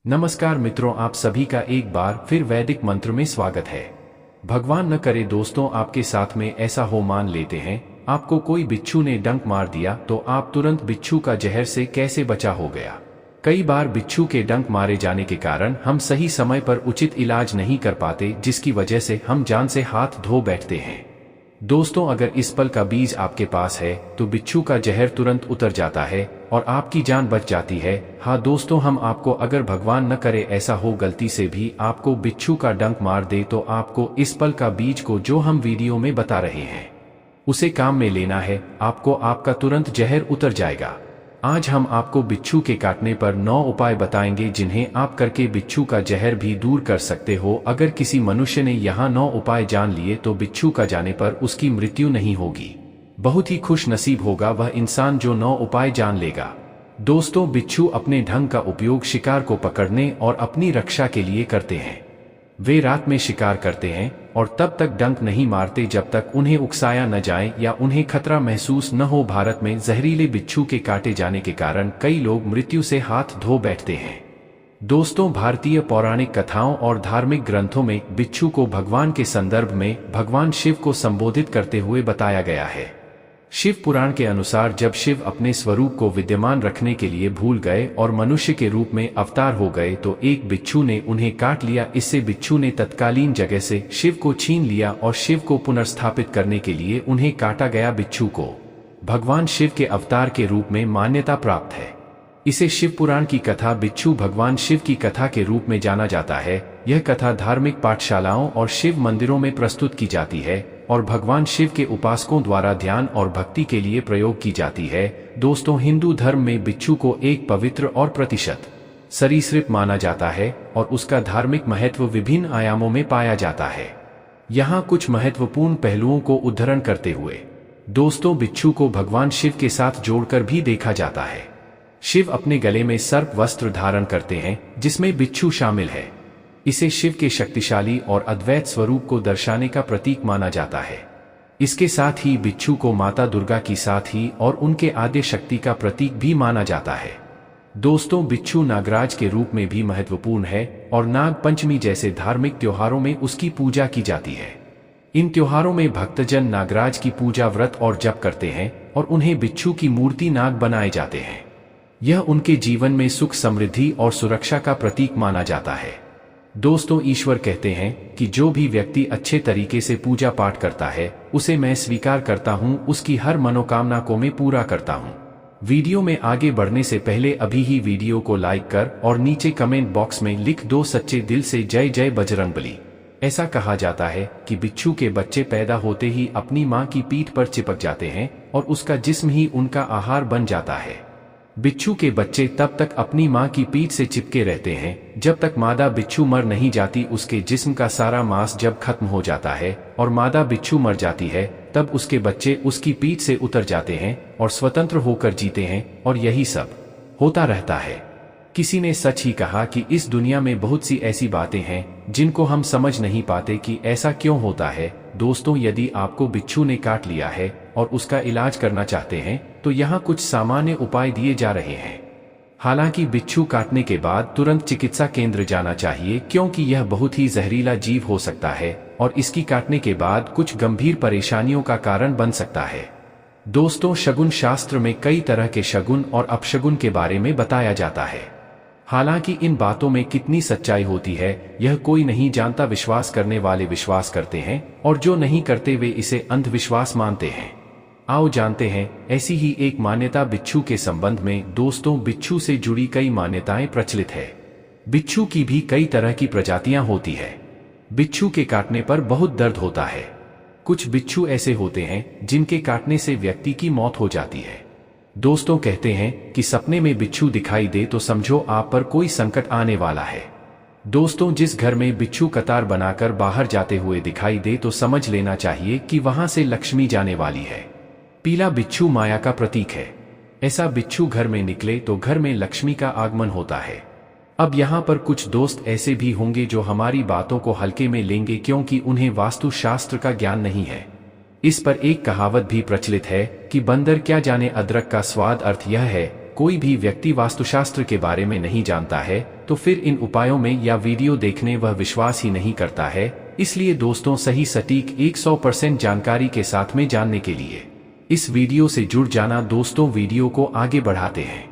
नमस्कार मित्रों, आप सभी का एक बार फिर वैदिक मंत्र में स्वागत है। भगवान न करे दोस्तों आपके साथ में ऐसा हो, मान लेते हैं आपको कोई बिच्छू ने डंक मार दिया तो आप तुरंत बिच्छू का जहर से कैसे बचा हो गया। कई बार बिच्छू के डंक मारे जाने के कारण हम सही समय पर उचित इलाज नहीं कर पाते, जिसकी वजह से हम जान से हाथ धो बैठते हैं। दोस्तों, अगर इस पल का बीज आपके पास है तो बिच्छू का जहर तुरंत उतर जाता है और आपकी जान बच जाती है। हाँ दोस्तों, हम आपको अगर भगवान न करे ऐसा हो गलती से भी आपको बिच्छू का डंक मार दे तो आपको इस पल का बीज को जो हम वीडियो में बता रहे हैं उसे काम में लेना है, आपको आपका तुरंत जहर उतर जाएगा। आज हम आपको बिच्छू के काटने पर 9 उपाय बताएंगे जिन्हें आप करके बिच्छू का जहर भी दूर कर सकते हो। अगर किसी मनुष्य ने यहाँ 9 उपाय जान लिए तो बिच्छू का जाने पर उसकी मृत्यु नहीं होगी। बहुत ही खुश नसीब होगा वह इंसान जो 9 उपाय जान लेगा। दोस्तों, बिच्छू अपने ढंग का उपयोग शिकार को पकड़ने और अपनी रक्षा के लिए करते हैं। वे रात में शिकार करते हैं और तब तक डंक नहीं मारते जब तक उन्हें उकसाया न जाए या उन्हें खतरा महसूस न हो। भारत में जहरीले बिच्छू के काटे जाने के कारण कई लोग मृत्यु से हाथ धो बैठते हैं। दोस्तों, भारतीय पौराणिक कथाओं और धार्मिक ग्रंथों में बिच्छू को भगवान के संदर्भ में भगवान शिव को संबोधित करते हुए बताया गया है। शिव पुराण के अनुसार जब शिव अपने स्वरूप को विद्यमान रखने के लिए भूल गए और मनुष्य के रूप में अवतार हो गए तो एक बिच्छू ने उन्हें काट लिया। इससे बिच्छू ने तत्कालीन जगह से शिव को छीन लिया और शिव को पुनर्स्थापित करने के लिए उन्हें काटा गया बिच्छू को भगवान शिव के अवतार के रूप में मान्यता प्राप्त है। इसे शिव पुराण की कथा बिच्छू भगवान शिव की कथा के रूप में जाना जाता है। यह कथा धार्मिक पाठशालाओं और शिव मंदिरों में प्रस्तुत की जाती है और भगवान शिव के उपासकों द्वारा ध्यान और भक्ति के लिए प्रयोग की जाती है। दोस्तों, हिंदू धर्म में बिच्छू को एक पवित्र और प्रतिशत सरीसृप माना जाता है और उसका धार्मिक महत्व विभिन्न आयामों में पाया जाता है। यहाँ कुछ महत्वपूर्ण पहलुओं को उद्धरण करते हुए दोस्तों, बिच्छू को भगवान शिव के साथ जोड़कर भी देखा जाता है। शिव अपने गले में सर्प वस्त्र धारण करते हैं जिसमें बिच्छू शामिल है। इसे शिव के शक्तिशाली और अद्वैत स्वरूप को दर्शाने का प्रतीक माना जाता है। इसके साथ ही बिच्छू को माता दुर्गा की साथ ही और उनके आद्य शक्ति का प्रतीक भी माना जाता है। दोस्तों, बिच्छू नागराज के रूप में भी महत्वपूर्ण है और नाग पंचमी जैसे धार्मिक त्योहारों में उसकी पूजा की जाती है। इन त्योहारों में भक्तजन नागराज की पूजा, व्रत और जप करते हैं और उन्हें बिच्छू की मूर्ति नाग बनाए जाते हैं। यह उनके जीवन में सुख, समृद्धि और सुरक्षा का प्रतीक माना जाता है। दोस्तों, ईश्वर कहते हैं कि जो भी व्यक्ति अच्छे तरीके से पूजा पाठ करता है उसे मैं स्वीकार करता हूं, उसकी हर मनोकामना को मैं पूरा करता हूं। वीडियो में आगे बढ़ने से पहले अभी ही वीडियो को लाइक कर और नीचे कमेंट बॉक्स में लिख दो सच्चे दिल से जय जय बजरंगबली। ऐसा कहा जाता है कि बिच्छू के बच्चे पैदा होते ही अपनी मां की पीठ पर चिपक जाते हैं और उसका जिस्म ही उनका आहार बन जाता है। बिच्छू के बच्चे तब तक अपनी मां की पीठ से चिपके रहते हैं जब तक मादा बिच्छू मर नहीं जाती। उसके जिस्म का सारा मांस जब खत्म हो जाता है और मादा बिच्छू मर जाती है तब उसके बच्चे उसकी पीठ से उतर जाते हैं और स्वतंत्र होकर जीते हैं और यही सब होता रहता है। किसी ने सच ही कहा कि इस दुनिया में बहुत सी ऐसी बातें हैं जिनको हम समझ नहीं पाते कि ऐसा क्यों होता है। दोस्तों, यदि आपको बिच्छू ने काट लिया है और उसका इलाज करना चाहते हैं तो यहाँ कुछ सामान्य उपाय दिए जा रहे हैं। हालांकि बिच्छू काटने के बाद तुरंत चिकित्सा केंद्र जाना चाहिए क्योंकि यह बहुत ही जहरीला जीव हो सकता है और इसकी काटने के बाद कुछ गंभीर परेशानियों का कारण बन सकता है। दोस्तों, शगुन शास्त्र में कई तरह के शगुन और अपशगुन के बारे में बताया जाता है। हालांकि इन बातों में कितनी सच्चाई होती है यह कोई नहीं जानता। विश्वास करने वाले विश्वास करते हैं और जो नहीं करते वे इसे अंधविश्वास मानते हैं। आओ जानते हैं ऐसी ही एक मान्यता बिच्छू के संबंध में। दोस्तों, बिच्छू से जुड़ी कई मान्यताएं प्रचलित है। बिच्छू की भी कई तरह की प्रजातियां होती है। बिच्छू के काटने पर बहुत दर्द होता है। कुछ बिच्छू ऐसे होते हैं जिनके काटने से व्यक्ति की मौत हो जाती है। दोस्तों, कहते हैं कि सपने में बिच्छू दिखाई दे तो समझो आप पर कोई संकट आने वाला है। दोस्तों, जिस घर में बिच्छू कतार बनाकर बाहर जाते हुए दिखाई दे तो समझ लेना चाहिए कि वहां से लक्ष्मी जाने वाली है। पीला बिच्छू माया का प्रतीक है। ऐसा बिच्छू घर में निकले तो घर में लक्ष्मी का आगमन होता है। अब यहाँ पर कुछ दोस्त ऐसे भी होंगे जो हमारी बातों को हल्के में लेंगे क्योंकि उन्हें वास्तु शास्त्र का ज्ञान नहीं है। इस पर एक कहावत भी प्रचलित है कि बंदर क्या जाने अदरक का स्वाद। अर्थ यह है कोई भी व्यक्ति वास्तुशास्त्र के बारे में नहीं जानता है तो फिर इन उपायों में या वीडियो देखने वह विश्वास ही नहीं करता है। इसलिए दोस्तों सही सटीक 100% जानकारी के साथ में जानने के लिए इस वीडियो से जुड़ जाना। दोस्तों वीडियो को आगे बढ़ाते हैं।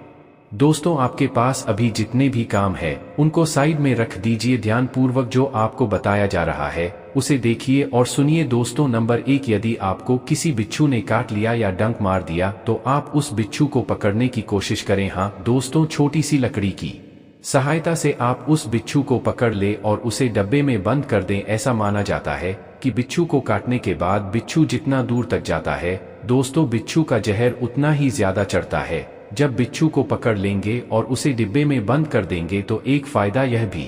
दोस्तों आपके पास अभी जितने भी काम है उनको साइड में रख दीजिए, ध्यान पूर्वक जो आपको बताया जा रहा है उसे देखिए और सुनिए। दोस्तों नंबर 1, यदि आपको किसी बिच्छू ने काट लिया या डंक मार दिया तो आप उस बिच्छू को पकड़ने की कोशिश करें। हाँ दोस्तों, छोटी सी लकड़ी की सहायता से आप उस बिच्छू को पकड़ ले और उसे डब्बे में बंद कर दें। ऐसा माना जाता है कि बिच्छू को काटने के बाद बिच्छू जितना दूर तक जाता है दोस्तों बिच्छू का जहर उतना ही ज्यादा चढ़ता है। जब बिच्छू को पकड़ लेंगे और उसे डिब्बे में बंद कर देंगे तो एक फायदा यह भी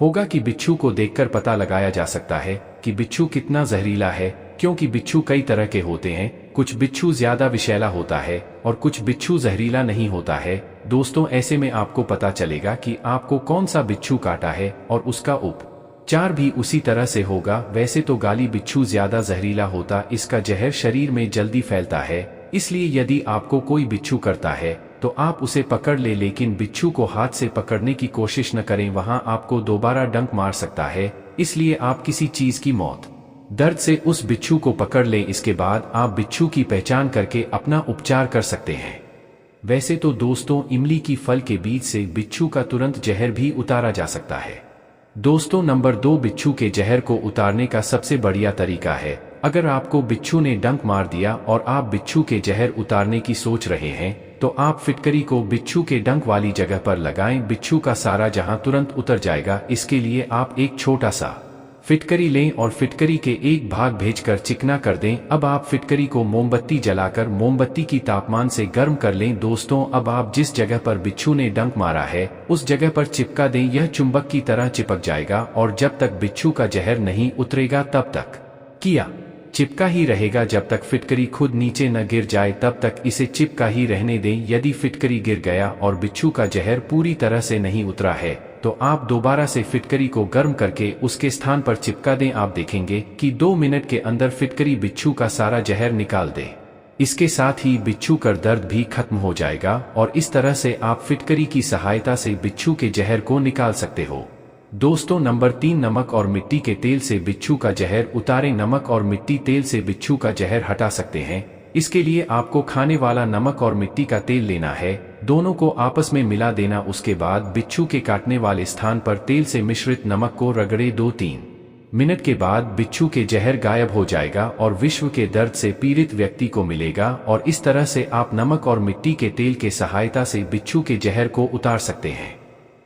होगा कि बिच्छू को देखकर पता लगाया जा सकता है कि बिच्छू कितना जहरीला है, क्योंकि बिच्छू कई तरह के होते हैं। कुछ बिच्छू ज्यादा विषैला होता है और कुछ बिच्छू जहरीला नहीं होता है। दोस्तों ऐसे में आपको पता चलेगा कि आपको कौन सा बिच्छू काटा है और उसका उपचार भी उसी तरह से होगा। वैसे तो गाली बिच्छू ज्यादा जहरीला होता, इसका जहर शरीर में जल्दी फैलता है। इसलिए यदि आपको कोई बिच्छू करता है तो आप उसे पकड़ ले, लेकिन बिच्छू को हाथ से पकड़ने की कोशिश न करें, वहां आपको दोबारा डंक मार सकता है। इसलिए आप किसी चीज की मौत दर्द से उस बिच्छू को पकड़ ले। इसके बाद आप बिच्छू की पहचान करके अपना उपचार कर सकते हैं। वैसे तो दोस्तों इमली की फल के बीज से बिच्छू का तुरंत जहर भी उतारा जा सकता है। दोस्तों नंबर 2, बिच्छू के जहर को उतारने का सबसे बढ़िया तरीका है, अगर आपको बिच्छू ने डंक मार दिया और आप बिच्छू के जहर उतारने की सोच रहे हैं तो आप फिटकरी को बिच्छू के डंक वाली जगह पर लगाएं। बिच्छू का सारा जहां तुरंत उतर जाएगा। इसके लिए आप एक छोटा सा फिटकरी लें और फिटकरी के एक भाग भेजकर चिकना कर दें। अब आप फिटकरी को मोमबत्ती जलाकर मोमबत्ती की तापमान से गर्म कर लें। दोस्तों अब आप जिस जगह पर बिच्छू ने डंक मारा है उस जगह पर चिपका दें। यह चुंबक की तरह चिपक जाएगा और जब तक बिच्छू का जहर नहीं उतरेगा तब तक किया चिपका ही रहेगा। जब तक फिटकरी खुद नीचे न गिर जाए तब तक इसे चिपका ही रहने दें। यदि फिटकरी गिर गया और बिच्छू का जहर पूरी तरह से नहीं उतरा है तो आप दोबारा से फिटकरी को गर्म करके उसके स्थान पर चिपका दें। आप देखेंगे कि 2 मिनट के अंदर फिटकरी बिच्छू का सारा जहर निकाल दे। इसके साथ ही बिच्छू का दर्द भी खत्म हो जाएगा और इस तरह से आप फिटकरी की सहायता से बिच्छू के जहर को निकाल सकते हो। दोस्तों नंबर 3, नमक और मिट्टी के तेल से बिच्छू का जहर उतारें। नमक और मिट्टी तेल से बिच्छू का जहर हटा सकते हैं। इसके लिए आपको खाने वाला नमक और मिट्टी का तेल लेना है, दोनों को आपस में मिला देना। उसके बाद बिच्छू के काटने वाले स्थान पर तेल से मिश्रित नमक को रगड़े। 2-3 मिनट के बाद बिच्छू के जहर गायब हो जाएगा और विश्व के दर्द से पीड़ित व्यक्ति को मिलेगा। और इस तरह से आप नमक और मिट्टी के तेल के सहायता से बिच्छू के जहर को उतार सकते हैं।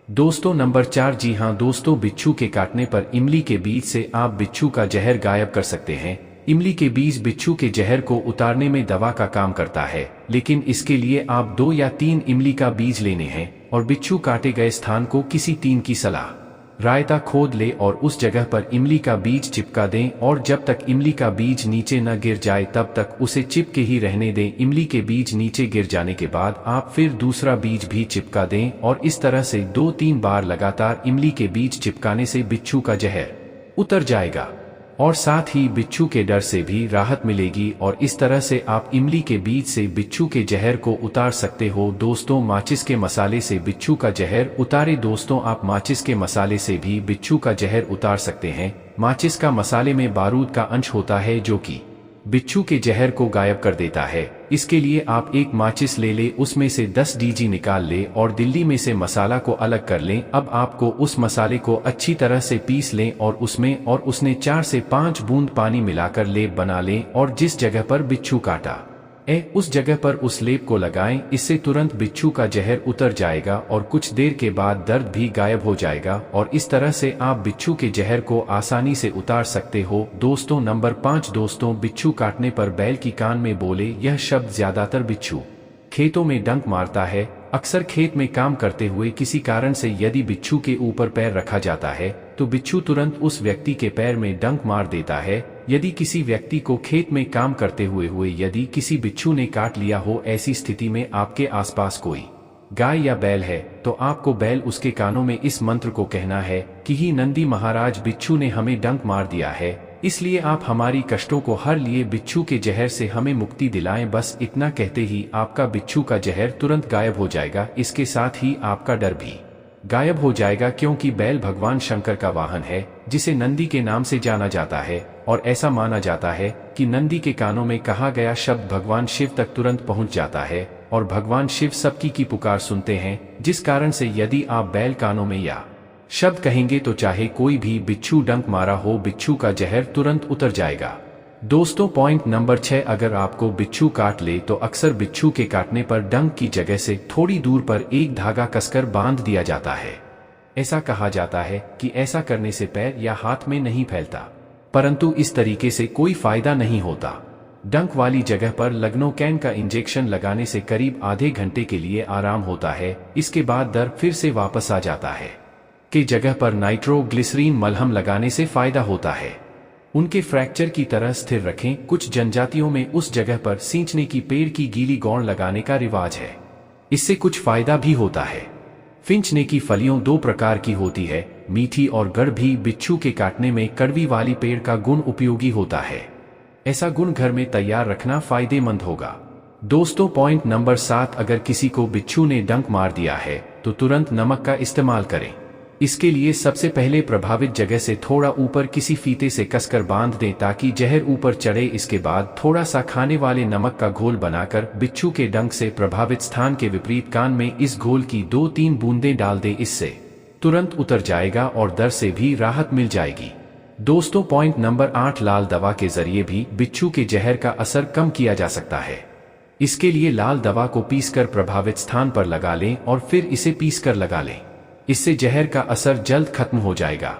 दोस्तों नंबर 4, जी हाँ दोस्तों, बिच्छू के काटने पर इमली के बीज से आप बिच्छू का जहर गायब कर सकते हैं। इमली के बीज बिच्छू के जहर को उतारने में दवा का काम करता है, लेकिन इसके लिए आप 2 या 3 इमली का बीज लेने हैं और बिच्छू काटे गए स्थान को किसी 3 की सलाह रायता खोद ले और उस जगह पर इमली का बीज चिपका दें। और जब तक इमली का बीज नीचे न गिर जाए तब तक उसे चिपके ही रहने दें। इमली के बीज नीचे गिर जाने के बाद आप फिर दूसरा बीज भी चिपका दें और इस तरह से 2-3 बार लगातार इमली के बीज चिपकाने से बिच्छू का जहर उतर जाएगा और साथ ही बिच्छू के डर से भी राहत मिलेगी। और इस तरह से आप इमली के बीज से बिच्छू के जहर को उतार सकते हो। दोस्तों माचिस के मसाले से बिच्छू का जहर उतारे। दोस्तों आप माचिस के मसाले से भी बिच्छू का जहर उतार सकते हैं। माचिस का मसाले में बारूद का अंश होता है जो कि बिच्छू के जहर को गायब कर देता है। इसके लिए आप एक माचिस ले उसमें से 10 डीजी निकाल ले और दिल्ली में से मसाला को अलग कर लें। अब आपको उस मसाले को अच्छी तरह से पीस लें और उसमें 4 से 5 बूंद पानी मिलाकर लेप बना लें और जिस जगह पर बिच्छू काटा उस जगह पर उस लेप को लगाएं। इससे तुरंत बिच्छू का जहर उतर जाएगा और कुछ देर के बाद दर्द भी गायब हो जाएगा और इस तरह से आप बिच्छू के जहर को आसानी से उतार सकते हो। दोस्तों नंबर 5, दोस्तों बिच्छू काटने पर बैल की कान में बोले। यह शब्द ज्यादातर बिच्छू खेतों में डंक मारता है। अक्सर खेत में काम करते हुए किसी कारण से यदि बिच्छू के ऊपर पैर रखा जाता है तो बिच्छू तुरंत उस व्यक्ति के पैर में डंक मार देता है। यदि किसी व्यक्ति को खेत में काम करते हुए यदि किसी बिच्छू ने काट लिया हो, ऐसी स्थिति में आपके आसपास कोई गाय या बैल है तो आपको बैल उसके कानों में इस मंत्र को कहना है कि ही नंदी महाराज, बिच्छू ने हमें डंक मार दिया है, इसलिए आप हमारी कष्टों को हर लिए बिच्छू के जहर से हमें मुक्ति दिलाएं। बस इतना कहते ही आपका बिच्छू का जहर तुरंत गायब हो जाएगा। इसके साथ ही आपका डर भी गायब हो जाएगा, क्योंकि बैल भगवान शंकर का वाहन है जिसे नंदी के नाम से जाना जाता है, और ऐसा माना जाता है कि नंदी के कानों में कहा गया शब्द भगवान शिव तक तुरंत पहुंच जाता है और भगवान शिव सबकी की पुकार सुनते हैं, जिस कारण से यदि आप बैल कानों में या शब्द कहेंगे तो चाहे कोई भी बिच्छू डंक मारा हो, बिच्छू का जहर तुरंत उतर जाएगा। दोस्तों पॉइंट नंबर 6, अगर आपको बिच्छू काट ले तो अक्सर बिच्छू के काटने पर डंक की जगह से थोड़ी दूर पर एक धागा कसकर बांध दिया जाता है। ऐसा कहा जाता है कि ऐसा करने से पैर या हाथ में नहीं फैलता, परंतु इस तरीके से कोई फायदा नहीं होता। डंक वाली जगह पर लगनोकैन का इंजेक्शन लगाने से करीब आधे घंटे के लिए आराम होता है, इसके बाद दर्द फिर से वापस आ जाता है। की जगह पर नाइट्रोग्लिसरीन मलहम लगाने से फायदा होता है। उनके फ्रैक्चर की तरह स्थिर रखें। कुछ जनजातियों में उस जगह पर सींचने की पेड़ की गीली गौण लगाने का रिवाज है, इससे कुछ फायदा भी होता है। फिंचने की फलियों 2 प्रकार की होती है, मीठी और गढ़ भी। बिच्छू के काटने में कड़वी वाली पेड़ का गुण उपयोगी होता है, ऐसा गुण घर में तैयार रखना फायदेमंद होगा। दोस्तों पॉइंट नंबर 7, अगर किसी को बिच्छू ने डंक मार दिया है तो तुरंत नमक का इस्तेमाल करें। इसके लिए सबसे पहले प्रभावित जगह से थोड़ा ऊपर किसी फीते से कसकर बांध दें ताकि जहर ऊपर चढ़े। इसके बाद थोड़ा सा खाने वाले नमक का घोल बनाकर बिच्छू के डंक से प्रभावित स्थान के विपरीत कान में इस घोल की 2-3 बूंदें डाल दें, इससे तुरंत उतर जाएगा और दर्द से भी राहत मिल जाएगी। दोस्तों पॉइंट नंबर 8, लाल दवा के जरिए भी बिच्छू के जहर का असर कम किया जा सकता है। इसके लिए लाल दवा को पीसकर प्रभावित स्थान पर लगा लें और फिर इसे पीसकर लगा लें, इससे जहर का असर जल्द खत्म हो जाएगा।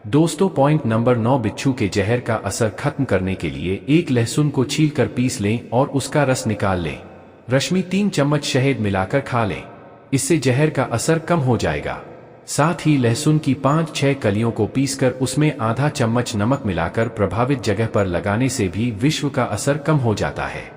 दोस्तों पॉइंट नंबर 9, बिच्छू के जहर का असर खत्म करने के लिए एक लहसुन को छीलकर पीस लें और उसका रस निकाल लें। रश्मि 3 चम्मच शहद मिलाकर खा लें, इससे जहर का असर कम हो जाएगा। साथ ही लहसुन की 5-6 कलियों को पीसकर उसमें आधा चम्मच नमक मिलाकर प्रभावित जगह पर लगाने से भी विश्व का असर कम हो जाता है।